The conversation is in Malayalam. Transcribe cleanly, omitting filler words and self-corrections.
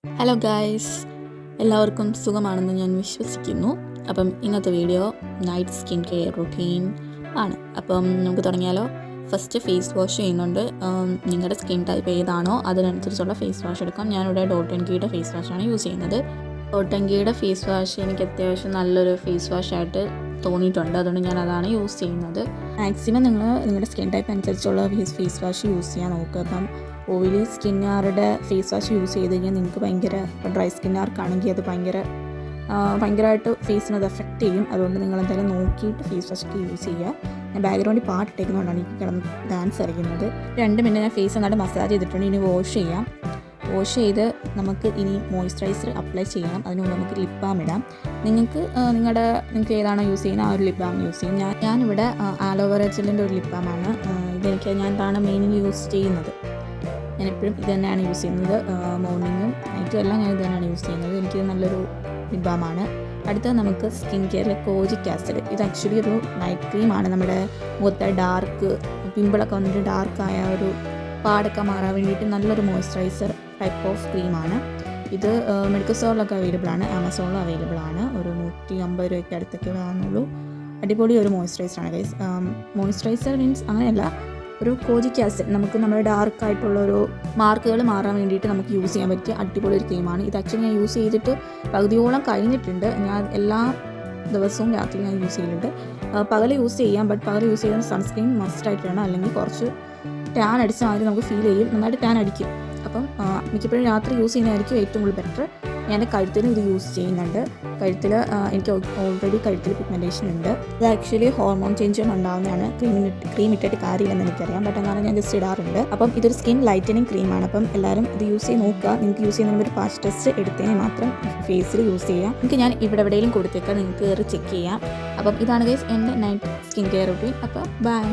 ഹലോ ഗായ്സ്, എല്ലാവർക്കും സുഖമാണെന്ന് ഞാൻ വിശ്വസിക്കുന്നു. അപ്പം ഇന്നത്തെ video night skin care routine ആണ്. അപ്പം നമുക്ക് തുടങ്ങിയാലോ. ഫസ്റ്റ് ഫേസ് വാഷ് ചെയ്യുന്നുണ്ട്. നിങ്ങളുടെ സ്കിൻ ടൈപ്പ് ഏതാണോ അതിനനുസരിച്ചുള്ള ഫേസ് വാഷ് എടുക്കാം. ഞാനിവിടെ ഡോട്ട് ആൻഡ് കീയുടെ ഫേസ് വാഷാണ് യൂസ് ചെയ്യുന്നത്. ഡോട്ട് ആൻഡ് കീയുടെ ഫേസ് വാഷ് എനിക്ക് അത്യാവശ്യം നല്ലൊരു ഫേസ് വാഷായിട്ട് തോന്നിയിട്ടുണ്ട്. അതുകൊണ്ട് ഞാൻ അതാണ് യൂസ് ചെയ്യുന്നത്. മാക്സിമം നിങ്ങൾ നിങ്ങളുടെ സ്കിൻ ടൈപ്പ് അനുസരിച്ചുള്ള ഫേസ് വാഷ് യൂസ് ചെയ്യാൻ നോക്കുക. അപ്പം ഓയിലി സ്കിന്നുകാരുടെ ഫേസ് വാഷ് യൂസ് ചെയ്ത് കഴിഞ്ഞാൽ നിങ്ങൾക്ക് ഭയങ്കര, ഇപ്പം ഡ്രൈ സ്കിന്നുകാർക്കാണെങ്കിൽ അത് ഭയങ്കരമായിട്ട് ഫേസിനത് എഫക്റ്റ് ചെയ്യും. അതുകൊണ്ട് നിങ്ങൾ എന്തായാലും നോക്കിയിട്ട് ഫേസ് വാഷൊക്കെ യൂസ് ചെയ്യുക. ഞാൻ ബാക്ക്ഗ്രൗണ്ടിൽ പാട്ട് ഇട്ടേക്കുന്നതുകൊണ്ടാണ് എനിക്ക് കിടന്ന് ഡാൻസ് കളിക്കുന്നത്. 2 മിനിറ്റ് ഞാൻ ഫേസ് നന്നായിട്ട് മസാജ് ചെയ്തിട്ടുണ്ട്. ഇനി വാഷ് ചെയ്യാം. വാഷ് ചെയ്ത് നമുക്ക് ഇനി മോയ്സ്ചറൈസർ അപ്ലൈ ചെയ്യണം. അതിന് മുമ്പ് നമുക്ക് ലിപ് ബാം ഇടാം. നിങ്ങൾക്ക് ഏതാണോ യൂസ് ചെയ്യുന്നത് ആ ഒരു ലിപ് ബാം യൂസ് ചെയ്യും. ഞാനിവിടെ ആലോവേറ ജെല്ലിൻ്റെ ഒരു ലിപ് ബാമാണ്. ഞാനാണ് മെയിൻലി യൂസ് ചെയ്യുന്നത്. ഞാനെപ്പോഴും ഇത് തന്നെയാണ് യൂസ് ചെയ്യുന്നത്. മോർണിംഗും നൈറ്റും എല്ലാം ഞാൻ ഇത് തന്നെയാണ് യൂസ് ചെയ്യുന്നത്. എനിക്ക് നല്ലൊരു ലിപ് ബാമാണ്. അടുത്തത് നമുക്ക് സ്കിൻ കെയറിലെ കോജിക് ആസിഡ്. ഇത് ആക്ച്വലി ഒരു നൈറ്റ് ക്രീമാണ്. നമ്മുടെ മുഖത്തെ ഡാർക്ക് പിമ്പിളൊക്കെ വന്നിട്ട് ഡാർക്കായ ഒരു പാടൊക്കെ മാറാൻ വേണ്ടിയിട്ട് നല്ലൊരു മോയ്സ്ചറൈസർ ടൈപ്പ് ഓഫ് ക്രീമാണ്. ഇത് മെഡിക്കൽ സ്റ്റോറിലൊക്കെ അവൈലബിൾ ആണ്, ആമസോണിലും അവൈലബിൾ ആണ്. ഒരു 150 രൂപയ്ക്ക് അടുത്തൊക്കെ വാങ്ങുന്നുള്ളൂ. അടിപൊളി ഒരു മോയ്സ്ചറൈസറാണ് ഗൈസ്. മോയ്സ്ചറൈസർ മീൻസ് അങ്ങനെയല്ല, ഒരു കോജിക് ആസിഡ് നമുക്ക് നമ്മുടെ ഡാർക്കായിട്ടുള്ളൊരു മാർക്കുകൾ മാറാൻ വേണ്ടിയിട്ട് നമുക്ക് യൂസ് ചെയ്യാൻ പറ്റിയ അടിപൊളി ഒരു ക്രീമാണ്. ഇത് ആക്ച്വലി ഞാൻ യൂസ് ചെയ്തിട്ട് പകുതിയോളം കഴിഞ്ഞിട്ടുണ്ട്. ഞാൻ എല്ലാ ദിവസവും രാത്രി ഞാൻ യൂസ് ചെയ്യുന്നുണ്ട്. പകൽ യൂസ് ചെയ്യാം, ബട്ട് പകൽ യൂസ് ചെയ്യുന്ന സൺസ്ക്രീൻ മസ്റ്റായിട്ട് വേണം. അല്ലെങ്കിൽ കുറച്ച് ടാൻ അടിച്ച മാതിരി നമുക്ക് ഫീൽ ചെയ്യും, നന്നായിട്ട് ടാൻ അടിക്കും. അപ്പം മിക്കപ്പോഴും രാത്രി യൂസ് ചെയ്യുന്നതായിരിക്കും ഏറ്റവും കൂടുതൽ ബെറ്റർ. ഞാൻ കഴുത്തിന് ഇത് യൂസ് ചെയ്യുന്നുണ്ട്. കഴുത്തിൽ എനിക്ക് ഓൾറെഡി കഴുത്തിൽ പിഗ്മെൻറ്റേഷൻ ഉണ്ട്. ഇത് ആക്ച്വലി ഹോർമോൺ ചേഞ്ച് ഉണ്ടാകുന്നതാണ്. ക്രീം ഇട്ടിട്ട് കാര്യമില്ലെന്ന് എനിക്കറിയാം, ബട്ട് എന്നാലും ഞാൻ ജസ്റ്റ് ഇടാറുണ്ട്. അപ്പം ഇതൊരു സ്കിൻ ലൈറ്റനിങ് ക്രീമാണ്. അപ്പം എല്ലാവരും ഇത് യൂസ് ചെയ്ത് നോക്കുക. നിങ്ങൾക്ക് യൂസ് ചെയ്യുന്നതിന് ഒരു പാച്ച് ടെസ്റ്റ് എടുത്തതിന് മാത്രം ഫേസിൽ യൂസ് ചെയ്യാം. നിങ്ങൾക്ക് ഞാൻ ഇവിടെ എവിടെയെങ്കിലും കൊടുത്തേക്കാം, നിങ്ങൾക്ക് കയറി ചെക്ക് ചെയ്യാം. അപ്പം ഇതാണ് ഗൈസ് എൻ്റെ നൈറ്റ് സ്കിൻ കെയർ റുട്ടീൻ. അപ്പം ബൈ.